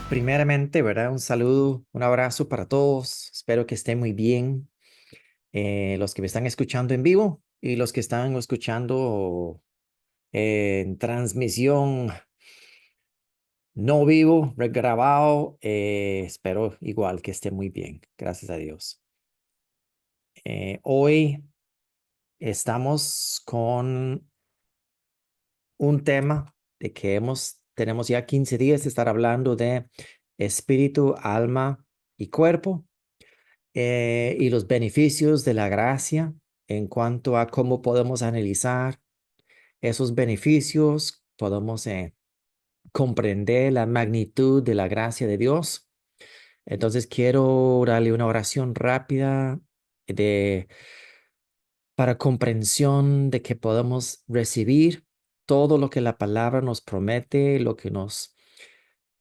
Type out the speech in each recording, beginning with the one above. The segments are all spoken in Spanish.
Primeramente, ¿verdad? Un saludo, un abrazo para todos. Espero que estén muy bien. Los que me están escuchando en vivo y los que están escuchando en transmisión no vivo, regrabado. Espero igual que estén muy bien. Gracias a Dios. Hoy estamos con un tema de que tenemos ya 15 días de estar hablando de espíritu, alma y cuerpo. Y los beneficios de la gracia en cuanto a cómo podemos analizar esos beneficios, podemos comprender la magnitud de la gracia de Dios. Entonces quiero darle una oración rápida de, para comprensión de que podemos recibir todo lo que la palabra nos promete, lo que nos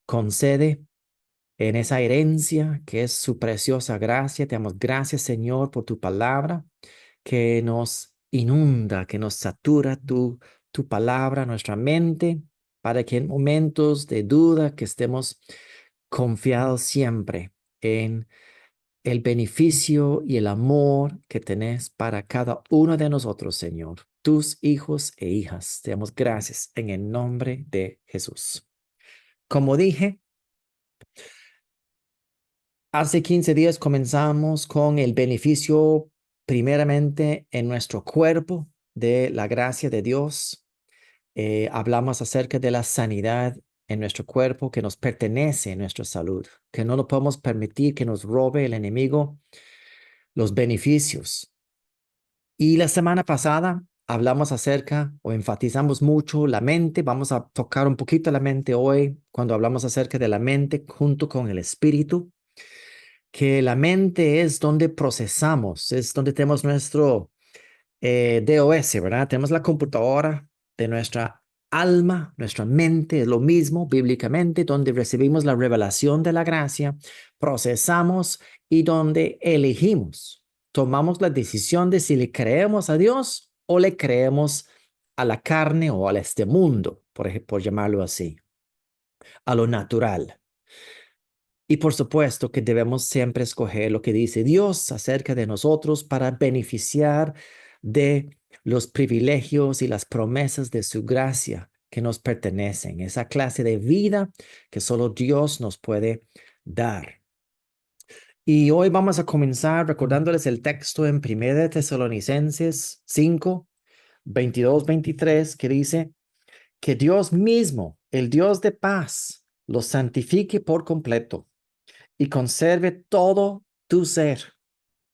concede en esa herencia que es su preciosa gracia. Te damos gracias, Señor, por tu palabra que nos inunda, que nos satura tu palabra, nuestra mente, para que en momentos de duda que estemos confiados siempre en el beneficio y el amor que tenés para cada uno de nosotros, Señor, tus hijos e hijas. Te damos gracias en el nombre de Jesús. Como dije, hace 15 días comenzamos con el beneficio primeramente en nuestro cuerpo de la gracia de Dios. Hablamos acerca de la sanidad en nuestro cuerpo que nos pertenece en nuestra salud, que no nos podemos permitir que nos robe el enemigo los beneficios. Y la semana pasada hablamos acerca o enfatizamos mucho la mente. Vamos a tocar un poquito la mente hoy cuando hablamos acerca de la mente junto con el espíritu, que la mente es donde procesamos, es donde tenemos nuestro DOS, ¿verdad? Tenemos la computadora de nuestra alma, nuestra mente, es lo mismo bíblicamente, donde recibimos la revelación de la gracia, procesamos y donde elegimos, tomamos la decisión de si le creemos a Dios o le creemos a la carne o a este mundo, por llamarlo así, a lo natural. Y por supuesto que debemos siempre escoger lo que dice Dios acerca de nosotros para beneficiar de los privilegios y las promesas de su gracia que nos pertenecen, esa clase de vida que solo Dios nos puede dar. Y hoy vamos a comenzar recordándoles el texto en 1 Tesalonicenses 5, 22-23, que dice que Dios mismo, el Dios de paz, los santifique por completo y conserve todo tu ser,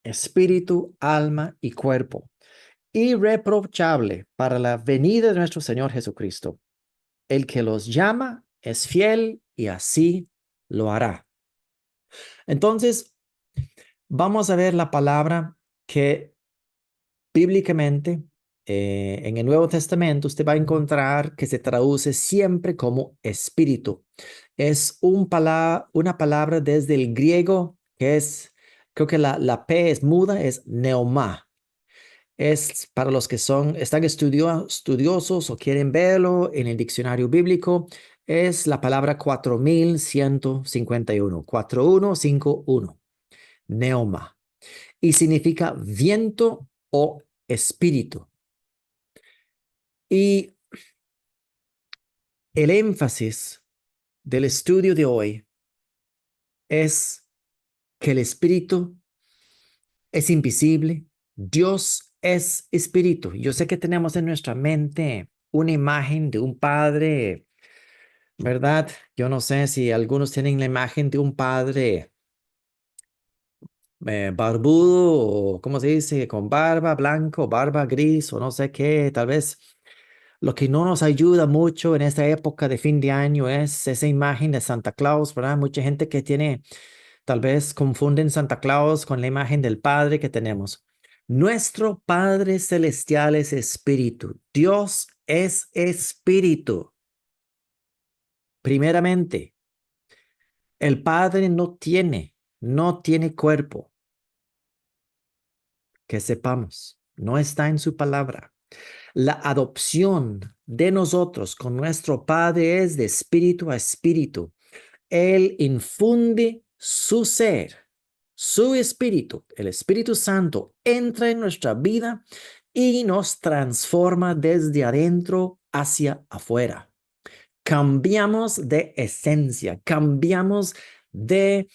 espíritu, alma y cuerpo, irreprochable para la venida de nuestro Señor Jesucristo. El que los llama es fiel y así lo hará. Entonces, vamos a ver la palabra que bíblicamente en el Nuevo Testamento usted va a encontrar que se traduce siempre como espíritu. Es una palabra desde el griego que es, creo que la P es muda, es neuma. Es para los que están estudiosos o quieren verlo en el diccionario bíblico, es la palabra 4151, 4151, neuma, y significa viento o espíritu. Y el énfasis del estudio de hoy es que el espíritu es invisible. Dios es espíritu. Yo sé que tenemos en nuestra mente una imagen de un padre, ¿verdad? Yo no sé si algunos tienen la imagen de un padre barbudo o, ¿cómo se dice? Con barba blanco, barba gris o no sé qué. Tal vez lo que no nos ayuda mucho en esta época de fin de año es esa imagen de Santa Claus, ¿verdad? Mucha gente que tiene, tal vez confunden Santa Claus con la imagen del Padre que tenemos. Nuestro Padre Celestial es espíritu. Dios es espíritu. Primeramente, el Padre no tiene cuerpo, que sepamos, no está en su palabra. La adopción de nosotros con nuestro Padre es de espíritu a espíritu. Él infunde su ser, su espíritu, el Espíritu Santo, entra en nuestra vida y nos transforma desde adentro hacia afuera. Cambiamos de esencia, cambiamos de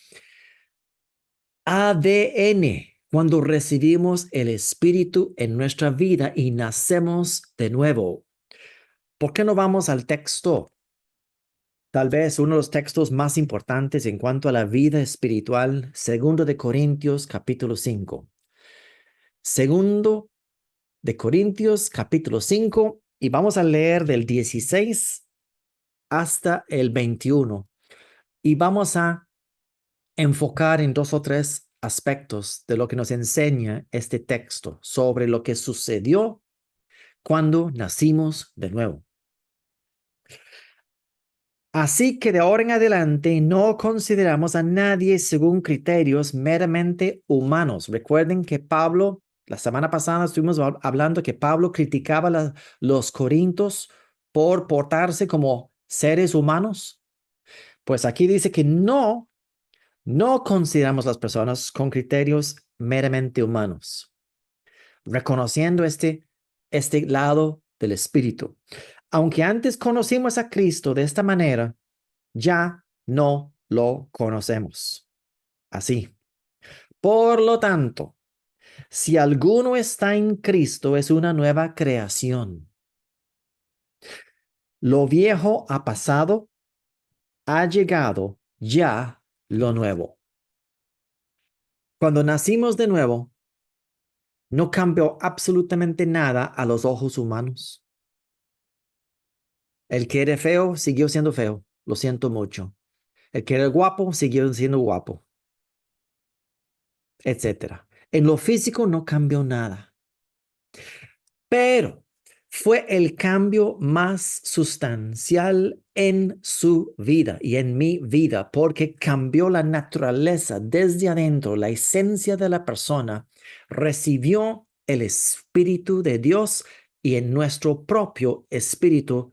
ADN cuando recibimos el Espíritu en nuestra vida y nacemos de nuevo. ¿Por qué no vamos al texto? Tal vez uno de los textos más importantes en cuanto a la vida espiritual, segundo de Corintios capítulo 5. Segundo de Corintios capítulo 5 y vamos a leer del 16 hasta el 21 y vamos a enfocar en dos o tres aspectos de lo que nos enseña este texto sobre lo que sucedió cuando nacimos de nuevo. Así que de ahora en adelante no consideramos a nadie según criterios meramente humanos. Recuerden que Pablo, la semana pasada estuvimos hablando que Pablo criticaba a los corintios por portarse como seres humanos. Pues aquí dice que no consideramos las personas con criterios meramente humanos, reconociendo este lado del espíritu. Aunque antes conocimos a Cristo de esta manera, ya no lo conocemos. Así. Por lo tanto, si alguno está en Cristo, es una nueva creación. Lo viejo ha pasado, ha llegado ya lo nuevo. Cuando nacimos de nuevo, no cambió absolutamente nada a los ojos humanos. El que era feo siguió siendo feo. Lo siento mucho. El que era guapo siguió siendo guapo, etcétera. En lo físico no cambió nada. Pero fue el cambio más sustancial en su vida y en mi vida, porque cambió la naturaleza desde adentro, la esencia de la persona, recibió el Espíritu de Dios y en nuestro propio espíritu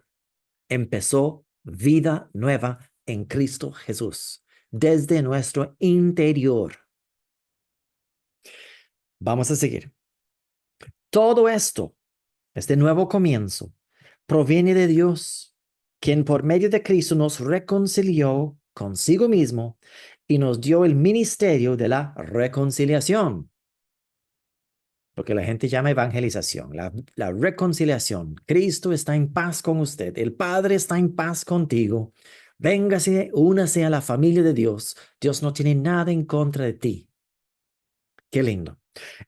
empezó vida nueva en Cristo Jesús, desde nuestro interior. Vamos a seguir. Todo esto, este nuevo comienzo, proviene de Dios, quien por medio de Cristo nos reconcilió consigo mismo y nos dio el ministerio de la reconciliación, lo que la gente llama evangelización, la reconciliación. Cristo está en paz con usted, el Padre está en paz contigo. Véngase, únase a la familia de Dios. Dios no tiene nada en contra de ti. Qué lindo.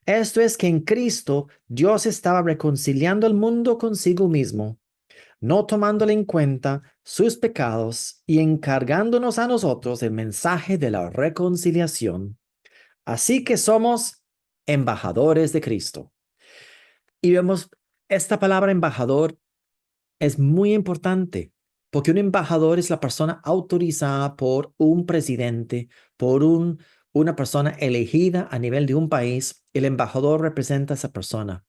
Esto es que en Cristo Dios estaba reconciliando al mundo consigo mismo, no tomándole en cuenta sus pecados y encargándonos a nosotros el mensaje de la reconciliación. Así que somos embajadores de Cristo. Y vemos, esta palabra embajador es muy importante porque un embajador es la persona autorizada por un presidente, por una persona elegida a nivel de un país. El embajador representa a esa persona.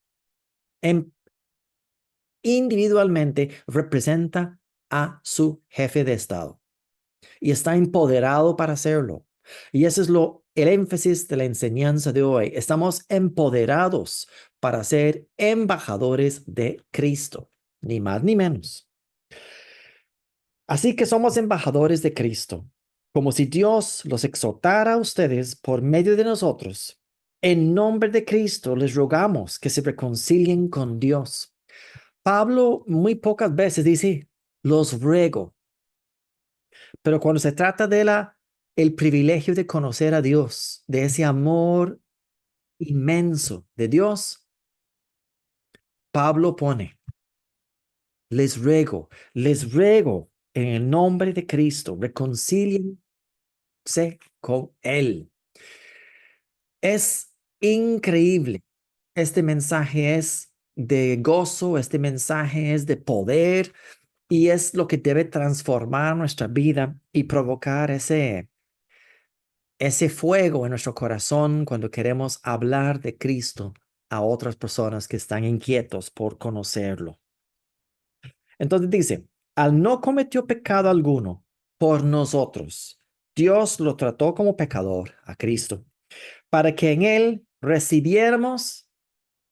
Individualmente representa a su jefe de Estado y está empoderado para hacerlo. Y ese es el énfasis de la enseñanza de hoy. Estamos empoderados para ser embajadores de Cristo, ni más ni menos. Así que somos embajadores de Cristo, como si Dios los exhortara a ustedes por medio de nosotros. En nombre de Cristo les rogamos que se reconcilien con Dios. Pablo muy pocas veces dice, los ruego, pero cuando se trata de el privilegio de conocer a Dios, de ese amor inmenso de Dios, Pablo pone, les ruego en el nombre de Cristo, reconcíliense con Él. Es increíble. Este mensaje es de gozo, este mensaje es de poder y es lo que debe transformar nuestra vida y provocar ese fuego en nuestro corazón cuando queremos hablar de Cristo a otras personas que están inquietos por conocerlo. Entonces dice, al no cometió pecado alguno por nosotros, Dios lo trató como pecador a Cristo, para que en él recibiéramos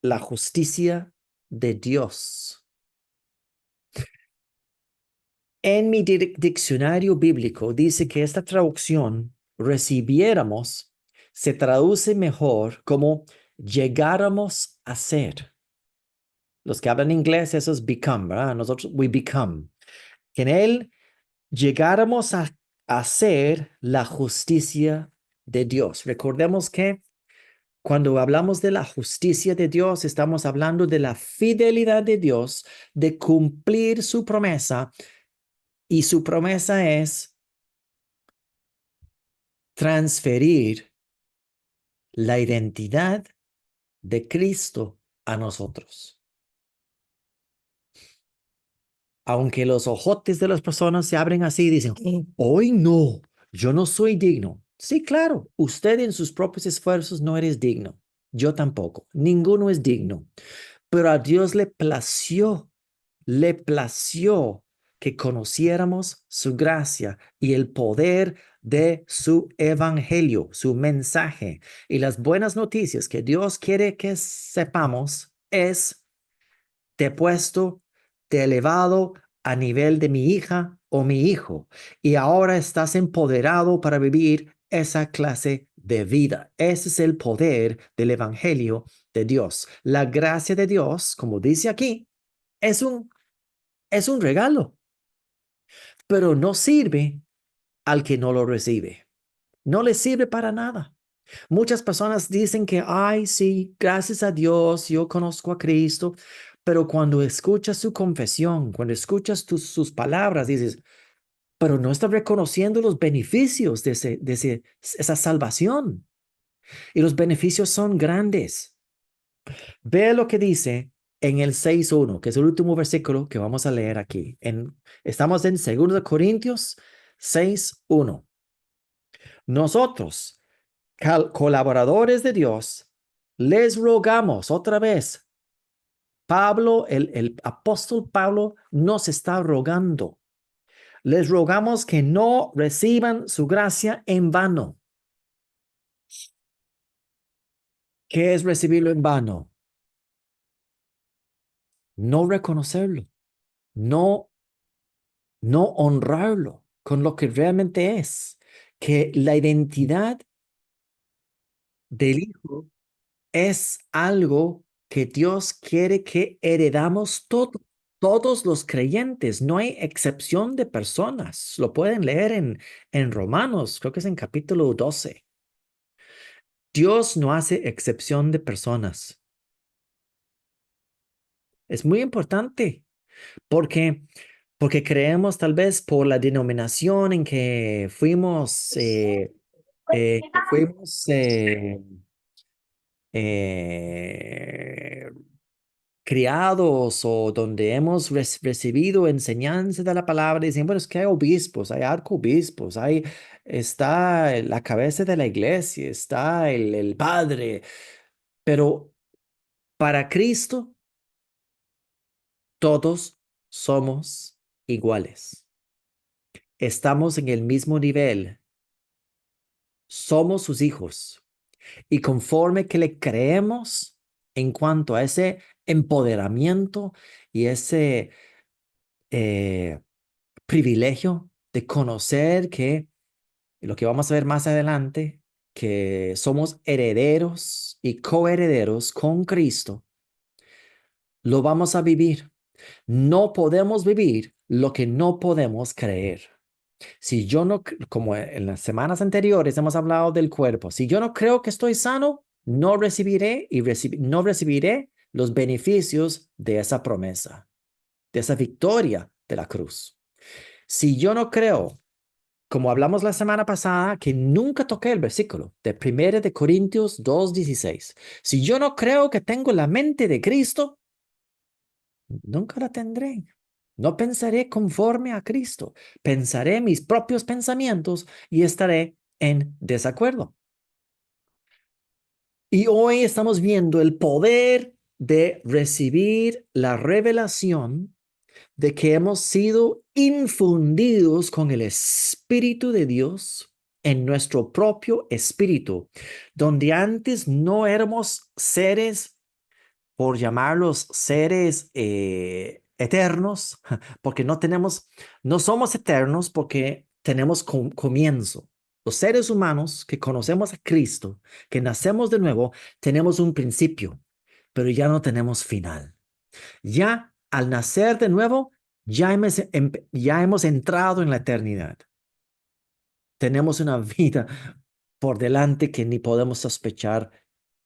la justicia de Dios. En mi diccionario bíblico dice que esta traducción, recibiéramos, se traduce mejor como llegáramos a ser. Los que hablan inglés, eso es become, ¿verdad? Nosotros, we become. Que en él llegáramos a ser la justicia de Dios. Recordemos que cuando hablamos de la justicia de Dios, estamos hablando de la fidelidad de Dios de cumplir su promesa, y su promesa es transferir la identidad de Cristo a nosotros. Aunque los ojotes de las personas se abren así y dicen, hoy no, yo no soy digno. Sí, claro, usted en sus propios esfuerzos no eres digno. Yo tampoco. Ninguno es digno. Pero a Dios le plació que conociéramos su gracia y el poder de su evangelio, su mensaje. Y las buenas noticias que Dios quiere que sepamos es: te he puesto, te he elevado a nivel de mi hija o mi hijo, y ahora estás empoderado para vivir esa clase de vida. Ese es el poder del evangelio de Dios. La gracia de Dios, como dice aquí, es un regalo, pero no sirve al que no lo recibe. No le sirve para nada. Muchas personas dicen que, ay, sí, gracias a Dios, yo conozco a Cristo, pero cuando escuchas su confesión, cuando escuchas sus palabras, dices, pero no estás reconociendo los beneficios de esa salvación. Y los beneficios son grandes. Ve lo que dice en el 6:1, que es el último versículo que vamos a leer aquí. Estamos en 2 Corintios 6:1. Nosotros, colaboradores de Dios, les rogamos otra vez. Pablo, el apóstol Pablo nos está rogando. Les rogamos que no reciban su gracia en vano. ¿Qué es recibirlo en vano? No reconocerlo, no, no honrarlo con lo que realmente es. Que la identidad del Hijo es algo que Dios quiere que heredamos todos los creyentes. No hay excepción de personas. Lo pueden leer en Romanos, creo que es en capítulo 12. Dios no hace excepción de personas. Es muy importante porque, porque creemos tal vez por la denominación en que fuimos, que fuimos eh, criados, o donde hemos recibido enseñanza de la palabra, dicen, bueno, es que hay obispos, hay arcobispos, está la cabeza de la iglesia, está el padre, pero para Cristo todos somos iguales. Estamos en el mismo nivel, somos sus hijos, y conforme que le creemos en cuanto a ese empoderamiento y ese eh, privilegio de conocer que, lo que vamos a ver más adelante, que somos herederos y coherederos con Cristo, lo vamos a vivir. No podemos vivir lo que no podemos creer. Si yo no, como en las semanas anteriores hemos hablado del cuerpo, si yo no creo que estoy sano, no recibiré no recibiré los beneficios de esa promesa, de esa victoria de la cruz. Si yo no creo, como hablamos la semana pasada, que nunca toqué el versículo de 1 Corintios 2:16. Si yo no creo que tengo la mente de Cristo, nunca la tendré. No pensaré conforme a Cristo. Pensaré mis propios pensamientos y estaré en desacuerdo. Y hoy estamos viendo el poder de recibir la revelación de que hemos sido infundidos con el Espíritu de Dios en nuestro propio espíritu, donde antes no éramos seres, por llamarlos seres eternos, porque no somos eternos porque tenemos comienzo. Los seres humanos que conocemos a Cristo, que nacemos de nuevo, tenemos un principio, pero ya no tenemos final. Ya al nacer de nuevo, ya hemos entrado en la eternidad. Tenemos una vida por delante que ni podemos sospechar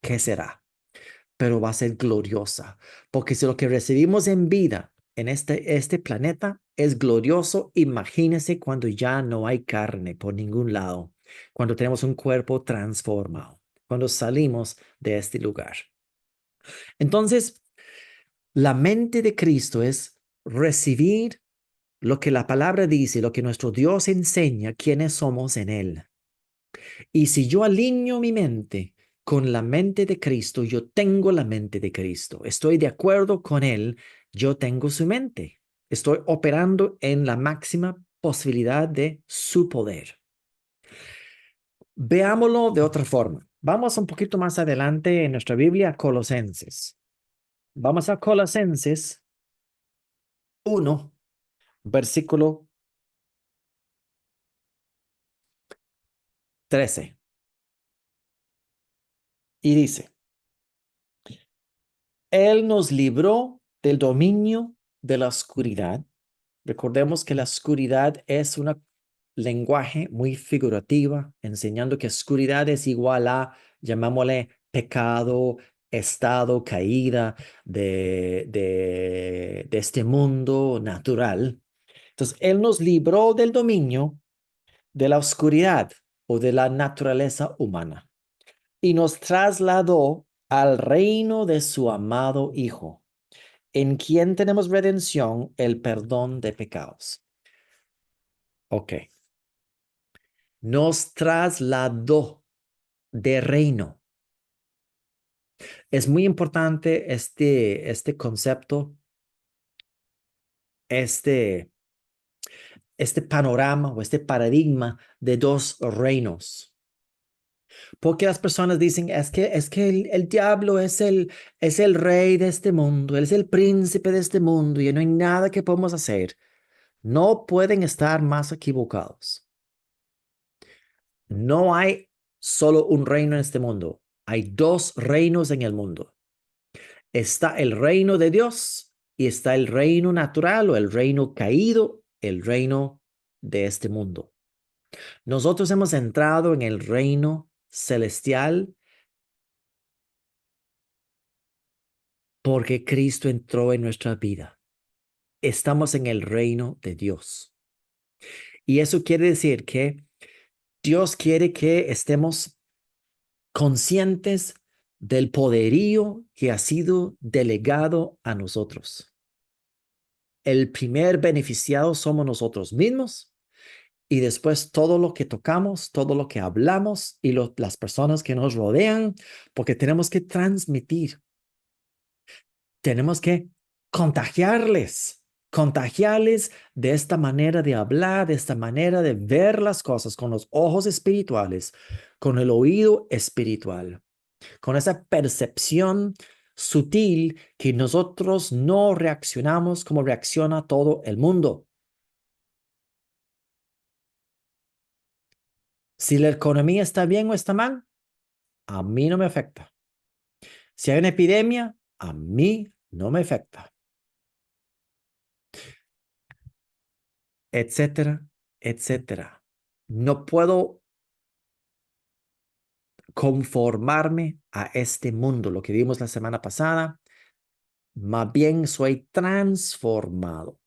qué será, pero va a ser gloriosa, porque si lo que recibimos en vida en este planeta es glorioso, imagínese cuando ya no hay carne por ningún lado, cuando tenemos un cuerpo transformado, cuando salimos de este lugar. Entonces, la mente de Cristo es recibir lo que la palabra dice, lo que nuestro Dios enseña, quiénes somos en Él. Y si yo alineo mi mente con la mente de Cristo, yo tengo la mente de Cristo. Estoy de acuerdo con Él, yo tengo su mente. Estoy operando en la máxima posibilidad de su poder. Veámoslo de otra forma. Vamos un poquito más adelante en nuestra Biblia, a Colosenses. Vamos a Colosenses 1, versículo 13. Y dice, Él nos libró del dominio de la oscuridad. Recordemos que la oscuridad es un lenguaje muy figurativa, enseñando que oscuridad es igual a, llamámosle, pecado, estado, caída de este mundo natural. Entonces, Él nos libró del dominio de la oscuridad o de la naturaleza humana y nos trasladó al reino de su amado Hijo, en quien tenemos redención, el perdón de pecados. Ok. Nos trasladó de reino. Es muy importante este concepto, este, este panorama o este paradigma de dos reinos. Porque las personas dicen, es que el diablo es el rey de este mundo, él es el príncipe de este mundo y no hay nada que podemos hacer. No pueden estar más equivocados. No hay solo un reino en este mundo. Hay dos reinos en el mundo. Está el reino de Dios y está el reino natural o el reino caído, el reino de este mundo. Nosotros hemos entrado en el reino celestial porque Cristo entró en nuestra vida. Estamos en el reino de Dios. Y eso quiere decir que Dios quiere que estemos conscientes del poderío que ha sido delegado a nosotros. El primer beneficiado somos nosotros mismos y después todo lo que tocamos, todo lo que hablamos y las personas que nos rodean, porque tenemos que transmitir, tenemos que contagiarles de esta manera de hablar, de esta manera de ver las cosas con los ojos espirituales, con el oído espiritual, con esa percepción sutil que nosotros no reaccionamos como reacciona todo el mundo. Si la economía está bien o está mal, a mí no me afecta. Si hay una epidemia, a mí no me afecta, etcétera, etcétera. No puedo conformarme a este mundo, lo que vimos la semana pasada. Más bien soy transformado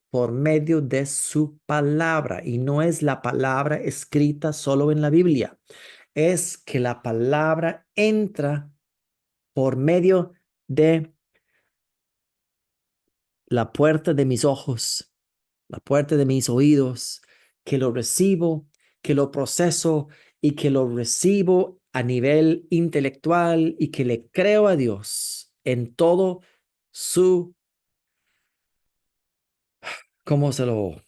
por medio de su palabra. Y no es la palabra escrita solo en la Biblia, es que la palabra entra por medio de la puerta de mis ojos, la puerta de mis oídos, que lo recibo, que lo proceso y que lo recibo a nivel intelectual y que le creo a Dios en todo su, ¿cómo se lo?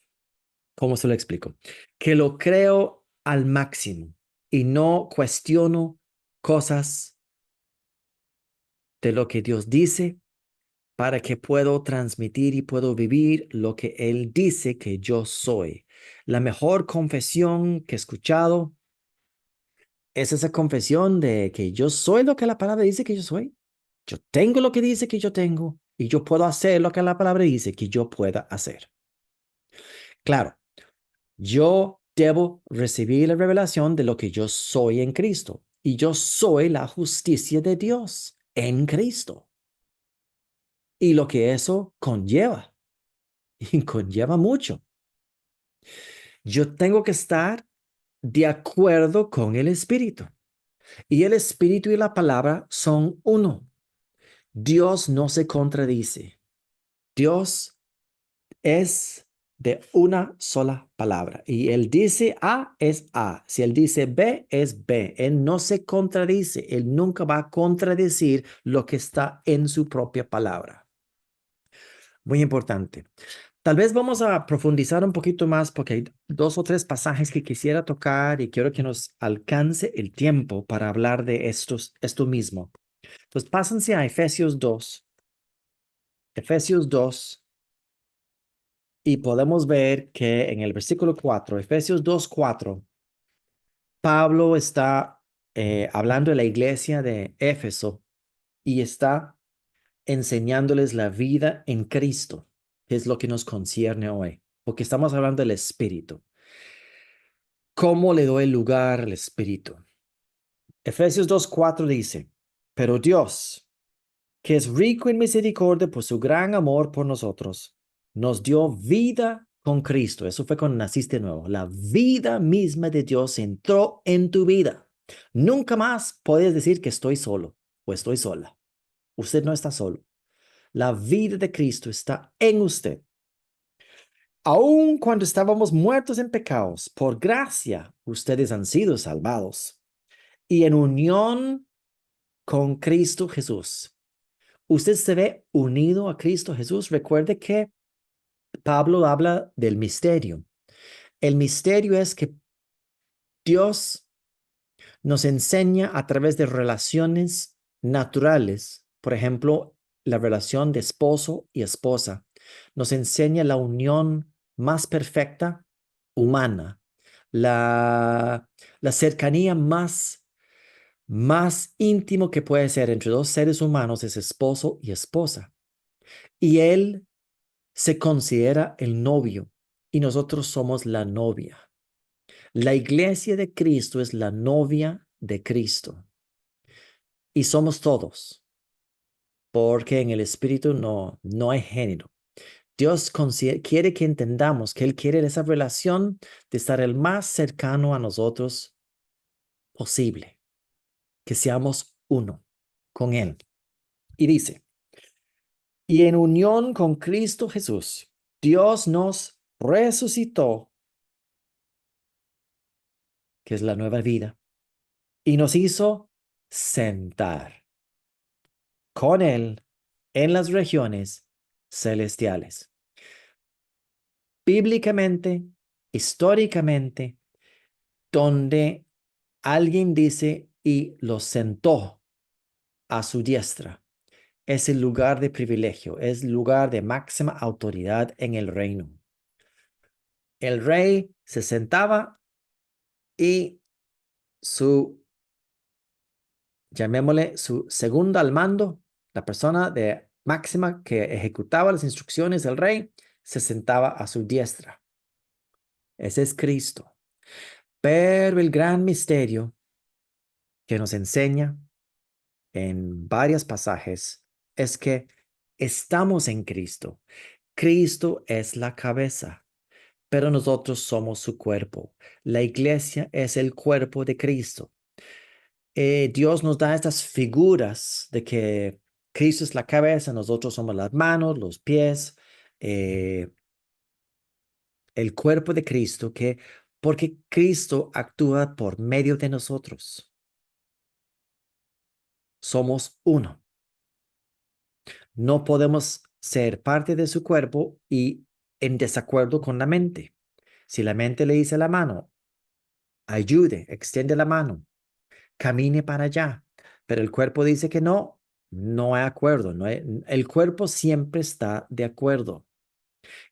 ¿Cómo se lo explico? Que lo creo al máximo y no cuestiono cosas de lo que Dios dice para que puedo transmitir y puedo vivir lo que Él dice que yo soy. La mejor confesión que he escuchado es esa confesión de que yo soy lo que la palabra dice que yo soy. Yo tengo lo que dice que yo tengo y yo puedo hacer lo que la palabra dice que yo pueda hacer. Claro, yo debo recibir la revelación de lo que yo soy en Cristo y yo soy la justicia de Dios en Cristo y lo que eso conlleva y conlleva mucho. Yo tengo que estar de acuerdo con el Espíritu y el Espíritu y la palabra son uno. Dios no se contradice. Dios es de una sola palabra. Y Él dice A es A. Si Él dice B es B. Él no se contradice. Él nunca va a contradecir lo que está en su propia palabra. Muy importante. Tal vez vamos a profundizar un poquito más porque hay dos o tres pasajes que quisiera tocar y quiero que nos alcance el tiempo para hablar de esto mismo. Entonces, pásense a Efesios 2. Efesios 2. Y podemos ver que en el versículo 4, Efesios 2:4, Pablo está hablando de la iglesia de Éfeso y está enseñándoles la vida en Cristo, que es lo que nos concierne hoy, porque estamos hablando del Espíritu. ¿Cómo le doy lugar al Espíritu? Efesios 2:4 dice, pero Dios, que es rico en misericordia por su gran amor por nosotros, nos dio vida con Cristo. Eso fue cuando naciste de nuevo. La vida misma de Dios entró en tu vida. Nunca más puedes decir que estoy solo o estoy sola. Usted no está solo. La vida de Cristo está en usted. Aun cuando estábamos muertos en pecados, por gracia, ustedes han sido salvados. Y en unión con Cristo Jesús. Usted se ve unido a Cristo Jesús. Recuerde que Pablo habla del misterio. El misterio es que Dios nos enseña a través de relaciones naturales, por ejemplo, la relación de esposo y esposa, nos enseña la unión más perfecta humana, la, la cercanía más íntimo que puede ser entre dos seres humanos es esposo y esposa. Y él se considera el novio y nosotros somos la novia. La iglesia de Cristo es la novia de Cristo y somos todos, porque en el Espíritu no hay género. Dios quiere que entendamos que Él quiere esa relación de estar el más cercano a nosotros posible, que seamos uno con Él. Y dice, y en unión con Cristo Jesús, Dios nos resucitó, que es la nueva vida, y nos hizo sentar con Él en las regiones celestiales. Bíblicamente, históricamente, donde alguien dice y lo sentó a su diestra, es el lugar de privilegio, es el lugar de máxima autoridad en el reino. El rey se sentaba y su, llamémosle, su segundo al mando, la persona de máxima que ejecutaba las instrucciones del rey, se sentaba a su diestra. Ese es Cristo. Pero el gran misterio que nos enseña en varios pasajes es que estamos en Cristo. Cristo es la cabeza, pero nosotros somos su cuerpo. La iglesia es el cuerpo de Cristo. Dios nos da estas figuras de que Cristo es la cabeza, nosotros somos las manos, los pies, eh, el cuerpo de Cristo, porque Cristo actúa por medio de nosotros. Somos uno. No podemos ser parte de su cuerpo y en desacuerdo con la mente. Si la mente le dice a la mano, ayude, extiende la mano, camine para allá, pero el cuerpo dice que no, no hay acuerdo, el cuerpo siempre está de acuerdo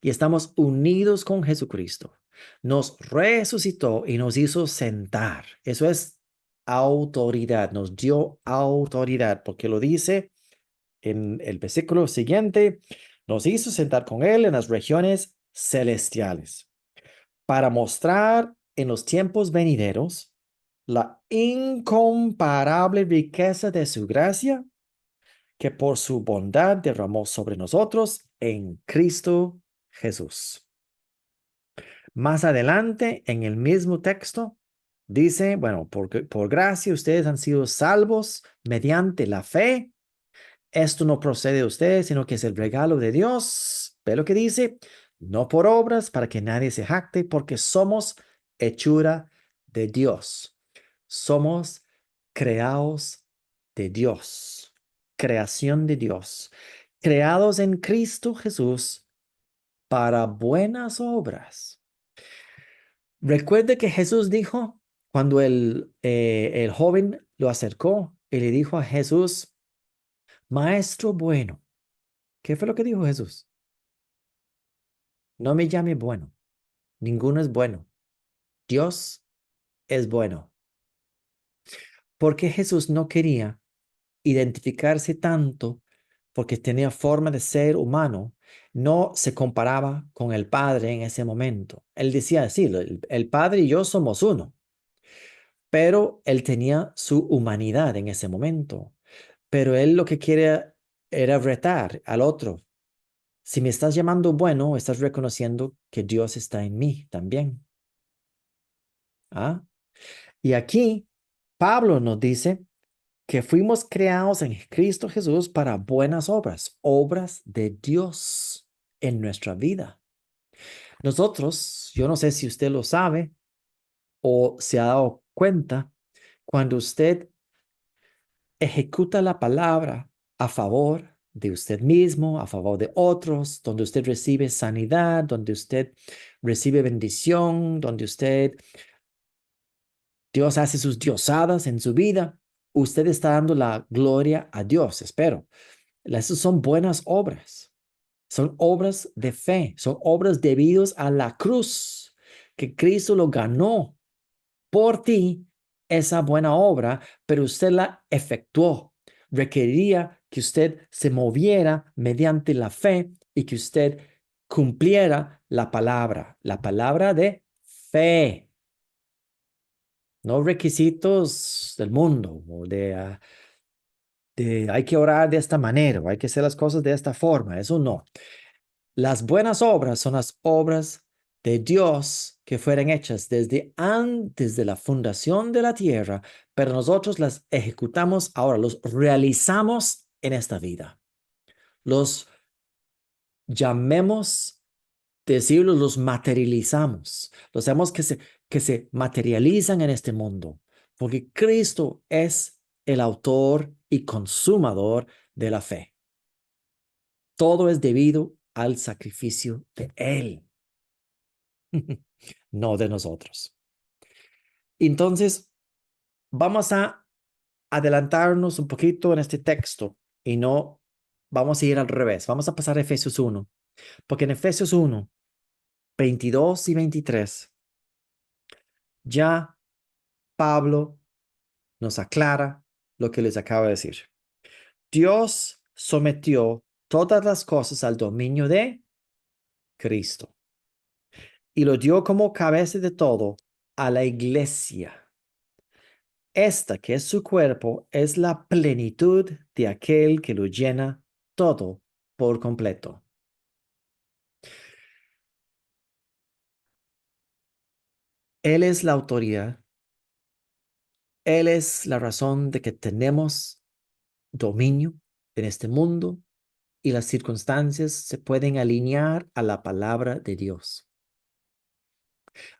y estamos unidos con Jesucristo. Nos resucitó y nos hizo sentar. Eso es autoridad, nos dio autoridad, porque lo dice en el versículo siguiente, nos hizo sentar con Él en las regiones celestiales para mostrar en los tiempos venideros la incomparable riqueza de su gracia que por su bondad derramó sobre nosotros en Cristo Jesús. Más adelante, en el mismo texto, dice, bueno, por gracia ustedes han sido salvos mediante la fe. Esto no procede de ustedes, sino que es el regalo de Dios. Ve lo que dice, no por obras para que nadie se jacte, porque somos hechura de Dios. Somos creados de Dios, creación de Dios, creados en Cristo Jesús para buenas obras. Recuerde que Jesús dijo, cuando el joven lo acercó y le dijo a Jesús, Maestro bueno. ¿Qué fue lo que dijo Jesús? No me llame bueno. Ninguno es bueno. Dios es bueno. Porque Jesús no quería identificarse tanto porque tenía forma de ser humano, no se comparaba con el Padre en ese momento. Él decía, sí, el Padre y yo somos uno, pero él tenía su humanidad en ese momento. Pero él lo que quería era retar al otro. Si me estás llamando bueno, estás reconociendo que Dios está en mí también. ¿Ah? Y aquí Pablo nos dice que fuimos creados en Cristo Jesús para buenas obras, obras de Dios en nuestra vida. Nosotros, yo no sé si usted lo sabe o se ha dado cuenta, cuando usted ejecuta la palabra a favor de usted mismo, a favor de otros, donde usted recibe sanidad, donde usted recibe bendición, donde Dios hace sus diosadas en su vida, usted está dando la gloria a Dios, espero. Esas son buenas obras, son obras de fe, son obras debidas a la cruz, que Cristo lo ganó por ti, esa buena obra, pero usted la efectuó. Requería que usted se moviera mediante la fe y que usted cumpliera la palabra de fe, no requisitos del mundo o de hay que orar de esta manera o hay que hacer las cosas de esta forma. Eso no. Las buenas obras son las obras de Dios que fueron hechas desde antes de la fundación de la tierra, pero nosotros las ejecutamos ahora, los realizamos en esta vida. Los llamemos, decirlo, los materializamos. Los hacemos que se materializan en este mundo, porque Cristo es el autor y consumador de la fe. Todo es debido al sacrificio de Él, no de nosotros. Entonces, vamos a adelantarnos un poquito en este texto y no vamos a ir al revés. Vamos a pasar a Efesios 1, porque en Efesios 1, 22 y 23, ya Pablo nos aclara lo que les acabo de decir. Dios sometió todas las cosas al dominio de Cristo y lo dio como cabeza de todo a la iglesia. Esta que es su cuerpo es la plenitud de aquel que lo llena todo por completo. Él es la autoridad. Él es la razón de que tenemos dominio en este mundo y las circunstancias se pueden alinear a la palabra de Dios.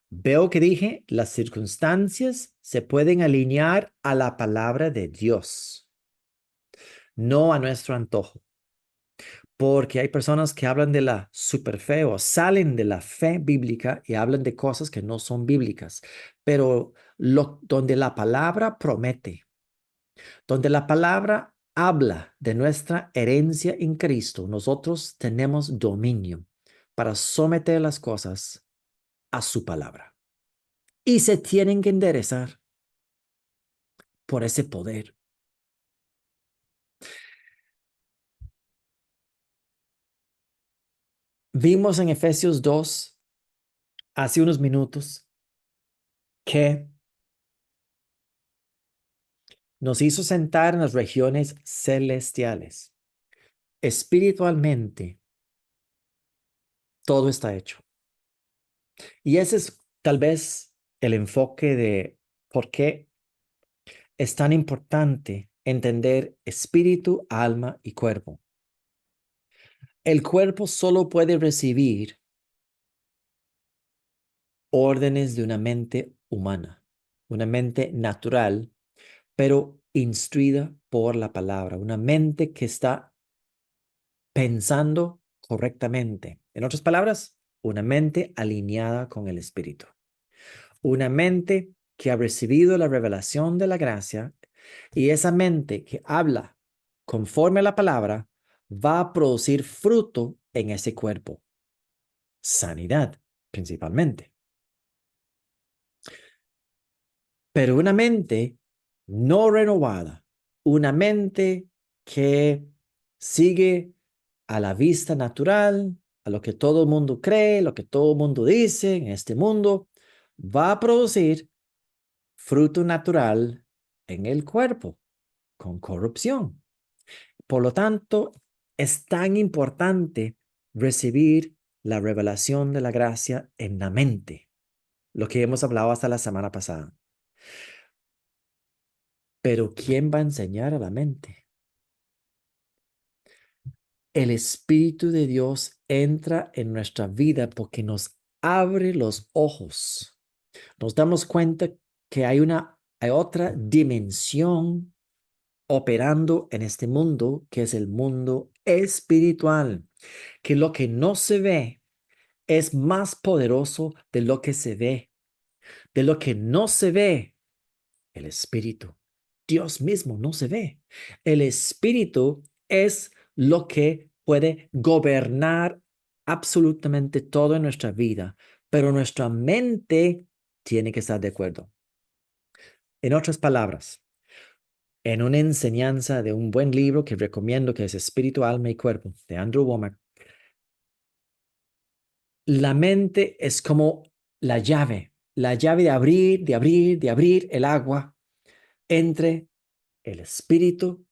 Veo que dije, las circunstancias se pueden alinear a la palabra de Dios, no a nuestro antojo. porque hay personas que hablan de la superfe o salen de la fe bíblica y hablan de cosas que no son bíblicas, pero donde la palabra promete, donde la palabra habla de nuestra herencia en Cristo, nosotros tenemos dominio para someter las cosas a su palabra y se tienen que enderezar por ese poder. Vimos en Efesios 2 hace unos minutos que nos hizo sentar en las regiones celestiales. Espiritualmente, todo está hecho. Y ese es tal vez el enfoque de por qué es tan importante entender espíritu, alma y cuerpo. El cuerpo solo puede recibir órdenes de una mente humana, una mente natural, pero instruida por la palabra, una mente que está pensando correctamente. En otras palabras, una mente alineada con el espíritu. Una mente que ha recibido la revelación de la gracia y esa mente que habla conforme a la palabra va a producir fruto en ese cuerpo. Sanidad, principalmente. Pero una mente no renovada, una mente que sigue a la vista natural, a lo que todo el mundo cree, lo que todo el mundo dice en este mundo, va a producir fruto natural en el cuerpo con corrupción. Por lo tanto, es tan importante recibir la revelación de la gracia en la mente, lo que hemos hablado hasta la semana pasada. Pero ¿quién va a enseñar a la mente? El Espíritu de Dios entra en nuestra vida porque nos abre los ojos. Nos damos cuenta que hay otra dimensión operando en este mundo, que es el mundo espiritual, que lo que no se ve es más poderoso de lo que se ve, de lo que no se ve, el espíritu. Dios mismo no se ve. El espíritu es lo que puede gobernar absolutamente todo en nuestra vida, pero nuestra mente tiene que estar de acuerdo. En otras palabras, en una enseñanza de un buen libro que recomiendo, que es Espíritu, Alma y Cuerpo, de Andrew Womack, la mente es como la llave de abrir, de abrir el agua entre el espíritu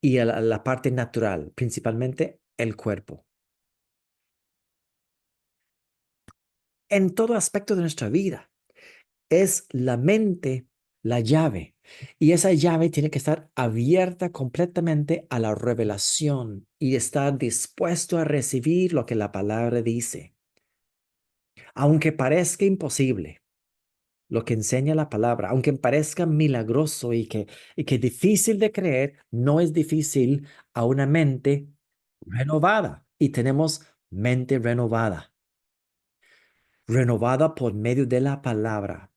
y la parte natural, principalmente el cuerpo. En todo aspecto de nuestra vida, es la mente la llave. Y esa llave tiene que estar abierta completamente a la revelación y estar dispuesto a recibir lo que la palabra dice. Aunque parezca imposible, lo que enseña la palabra, aunque parezca milagroso y que difícil de creer, no es difícil a una mente renovada. Y tenemos mente renovada, renovada por medio de la palabra,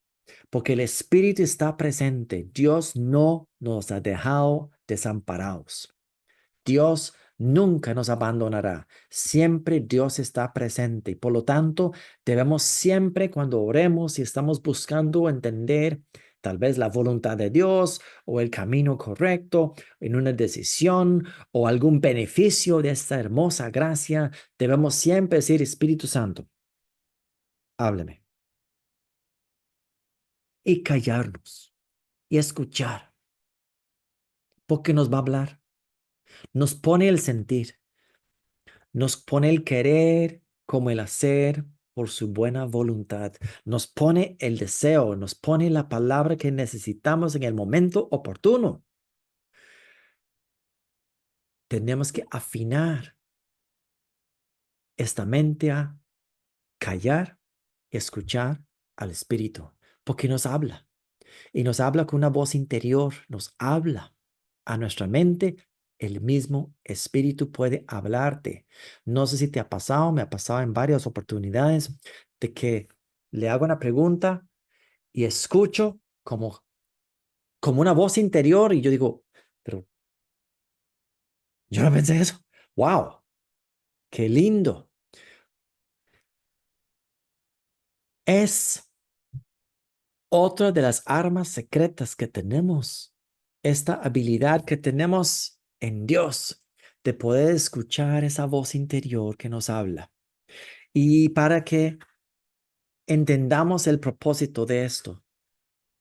porque el Espíritu está presente. Dios no nos ha dejado desamparados. Dios nunca nos abandonará. Siempre Dios está presente y por lo tanto debemos siempre cuando oremos y estamos buscando entender tal vez la voluntad de Dios o el camino correcto en una decisión o algún beneficio de esta hermosa gracia, debemos siempre decir, Espíritu Santo, hábleme, y callarnos y escuchar, porque nos va a hablar, nos pone el sentir. Nos pone el querer como el hacer por su buena voluntad. Nos pone el deseo, nos pone la palabra que necesitamos en el momento oportuno. Tenemos que afinar esta mente a callar y escuchar al Espíritu, porque nos habla y nos habla con una voz interior, nos habla a nuestra mente el mismo Espíritu puede hablarte. No sé si te ha pasado, me ha pasado en varias oportunidades de que le hago una pregunta y escucho como una voz interior y yo digo, pero yo no pensé eso. ¡Wow! ¡Qué lindo! Es otra de las armas secretas que tenemos, esta habilidad que tenemos en Dios de poder escuchar esa voz interior que nos habla. Y para que entendamos el propósito de esto,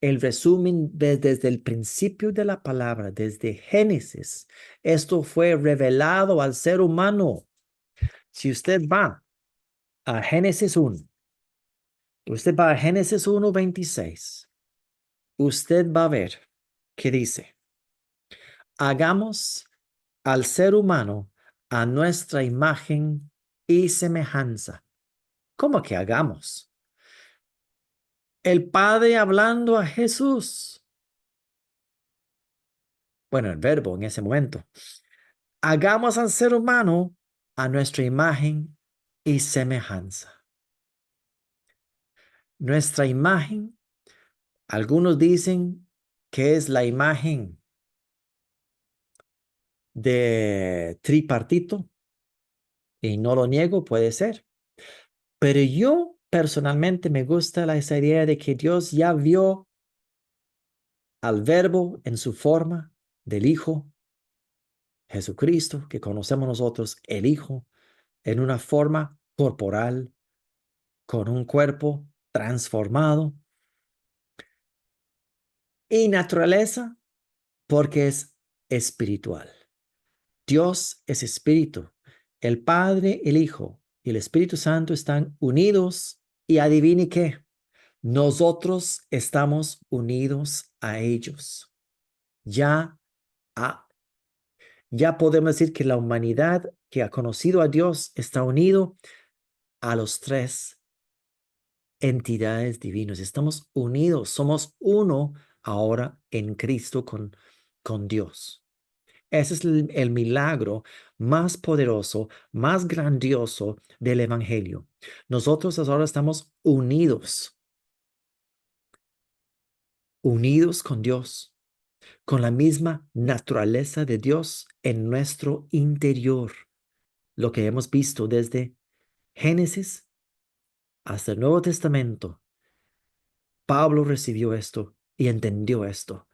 el resumen desde el principio de la palabra, desde Génesis, esto fue revelado al ser humano. Si usted va a Génesis 1, usted va a Génesis 1:26, usted va a ver que dice, hagamos al ser humano a nuestra imagen y semejanza. ¿Cómo que hagamos? El Padre hablando a Jesús. Bueno, el verbo en ese momento. Hagamos al ser humano a nuestra imagen y semejanza. Nuestra imagen, algunos dicen que es la imagen de tripartito, y no lo niego, puede ser. Pero yo personalmente me gusta esa idea de que Dios ya vio al verbo en su forma del Hijo, Jesucristo, que conocemos nosotros, el Hijo, en una forma corporal, con un cuerpo transformado y naturaleza, porque es espiritual. Dios es espíritu. El Padre, el Hijo y el Espíritu Santo están unidos y adivine qué, nosotros estamos unidos a ellos. Ya, ya podemos decir que la humanidad que ha conocido a Dios está unido a los tres entidades divinas. Estamos unidos, somos uno ahora en Cristo con Dios. Ese es el milagro más poderoso, más grandioso del Evangelio. Nosotros ahora estamos unidos con Dios, con la misma naturaleza de Dios en nuestro interior. Lo que hemos visto desde Génesis hasta el Nuevo Testamento. Pablo recibió esto y entendió esto,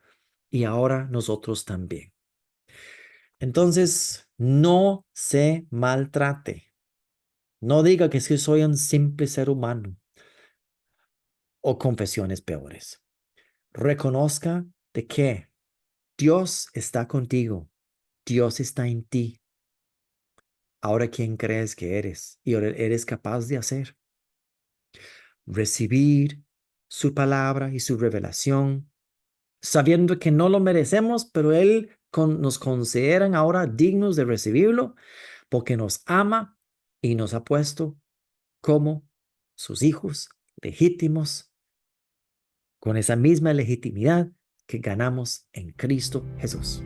y ahora nosotros también. Entonces, no se maltrate. No diga que sí soy un simple ser humano o confesiones peores. Reconozca de que Dios está contigo. Dios está en ti. Ahora, ¿quién crees que eres? Y ahora eres capaz de hacer. Recibir su palabra y su revelación, sabiendo que no lo merecemos, pero Él nos consideran ahora dignos de recibirlo porque nos ama y nos ha puesto como sus hijos legítimos, con esa misma legitimidad que ganamos en Cristo Jesús.